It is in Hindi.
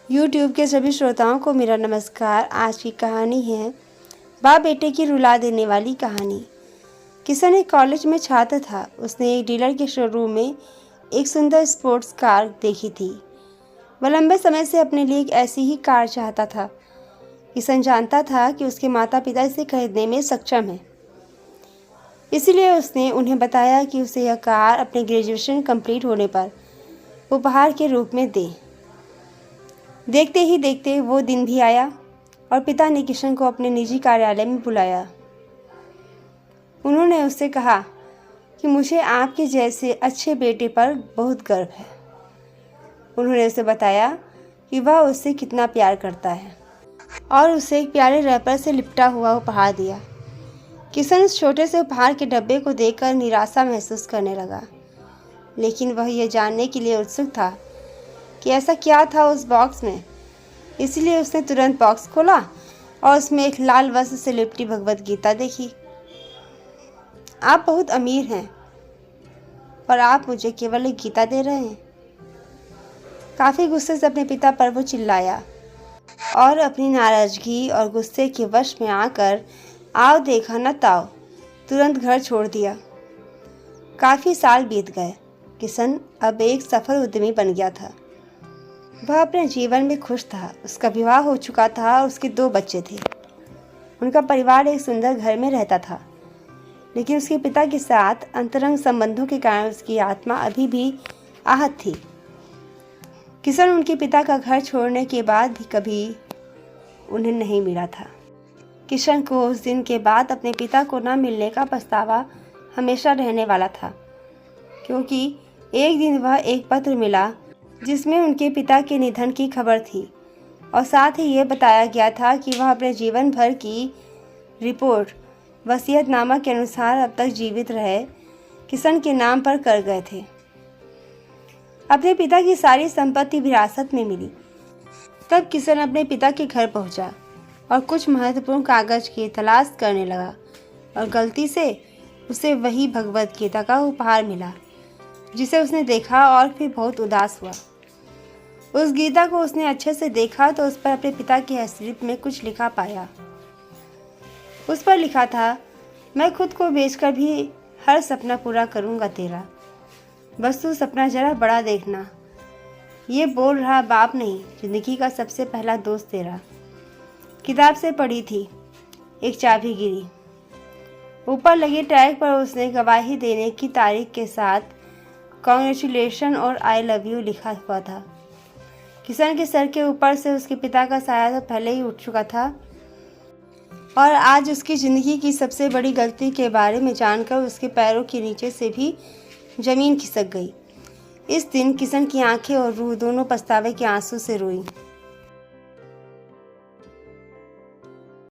यूट्यूब के सभी श्रोताओं को मेरा नमस्कार। आज की कहानी है बाप बेटे की रुला देने वाली कहानी। किशन एक कॉलेज में छात्र था। उसने एक डीलर के शोरूम में एक सुंदर स्पोर्ट्स कार देखी थी। वह लंबे समय से अपने लिए एक ऐसी ही कार चाहता था। किशन जानता था कि उसके माता पिता इसे खरीदने में सक्षम हैं, इसलिए उसने उन्हें बताया कि उसे यह कार अपने ग्रेजुएशन कंप्लीट होने पर उपहार के रूप में दे। देखते ही देखते वो दिन भी आया और पिता ने किशन को अपने निजी कार्यालय में बुलाया। उन्होंने उससे कहा कि मुझे आपके जैसे अच्छे बेटे पर बहुत गर्व है। उन्होंने उसे बताया कि वह उससे कितना प्यार करता है और उसे एक प्यारे रैपर से लिपटा हुआ उपहार दिया। किशन उस छोटे से उपहार के डब्बे को देखकर निराशा महसूस करने लगा, लेकिन वह यह जानने के लिए उत्सुक था कि ऐसा क्या था उस बॉक्स में। इसलिए उसने तुरंत बॉक्स खोला और उसमें एक लाल वस्त्र से लिपटी भगवत गीता देखी। आप बहुत अमीर हैं और आप मुझे केवल एक गीता दे रहे हैं। काफ़ी गुस्से से अपने पिता पर वो चिल्लाया और अपनी नाराज़गी और गुस्से के वश में आकर आओ देखा न ताओ तुरंत घर छोड़ दिया। काफ़ी साल बीत गए। किशन अब एक सफल उद्यमी बन गया था। वह अपने जीवन में खुश था। उसका विवाह हो चुका था और उसके 2 बच्चे थे। उनका परिवार एक सुंदर घर में रहता था, लेकिन उसके पिता के साथ अंतरंग संबंधों के कारण उसकी आत्मा अभी भी आहत थी। किशन उनके पिता का घर छोड़ने के बाद भी कभी उन्हें नहीं मिला था। किशन को उस दिन के बाद अपने पिता को न मिलने का पछतावा हमेशा रहने वाला था, क्योंकि एक दिन वह एक पत्र मिला जिसमें उनके पिता के निधन की खबर थी और साथ ही ये बताया गया था कि वह अपने जीवन भर की रिपोर्ट वसीयतनामा के अनुसार अब तक जीवित रहे किशन के नाम पर कर गए थे। अपने पिता की सारी संपत्ति विरासत में मिली। तब किशन अपने पिता के घर पहुंचा और कुछ महत्वपूर्ण कागज की तलाश करने लगा और गलती से उसे वही भगवत गीता का उपहार मिला, जिसे उसने देखा और फिर बहुत उदास हुआ। उस गीता को उसने अच्छे से देखा तो उस पर अपने पिता की हैसियत में कुछ लिखा पाया। उस पर लिखा था, मैं खुद को बेचकर भी हर सपना पूरा करूंगा तेरा, बस तू सपना जरा बड़ा देखना। ये बोल रहा बाप नहीं, जिंदगी का सबसे पहला दोस्त तेरा। किताब से पढ़ी थी, एक चाबी गिरी। ऊपर लगे टैग पर उसने गवाही देने की तारीख के साथ कॉन्ग्रेचुलेशन और आई लव यू लिखा हुआ था। किशन के सर के ऊपर से उसके पिता का साया तो पहले ही उठ चुका था और आज उसकी ज़िंदगी की सबसे बड़ी गलती के बारे में जानकर उसके पैरों के नीचे से भी ज़मीन खिसक गई। इस दिन किशन की आंखें और रूह दोनों पछतावे के आंसू से रोई।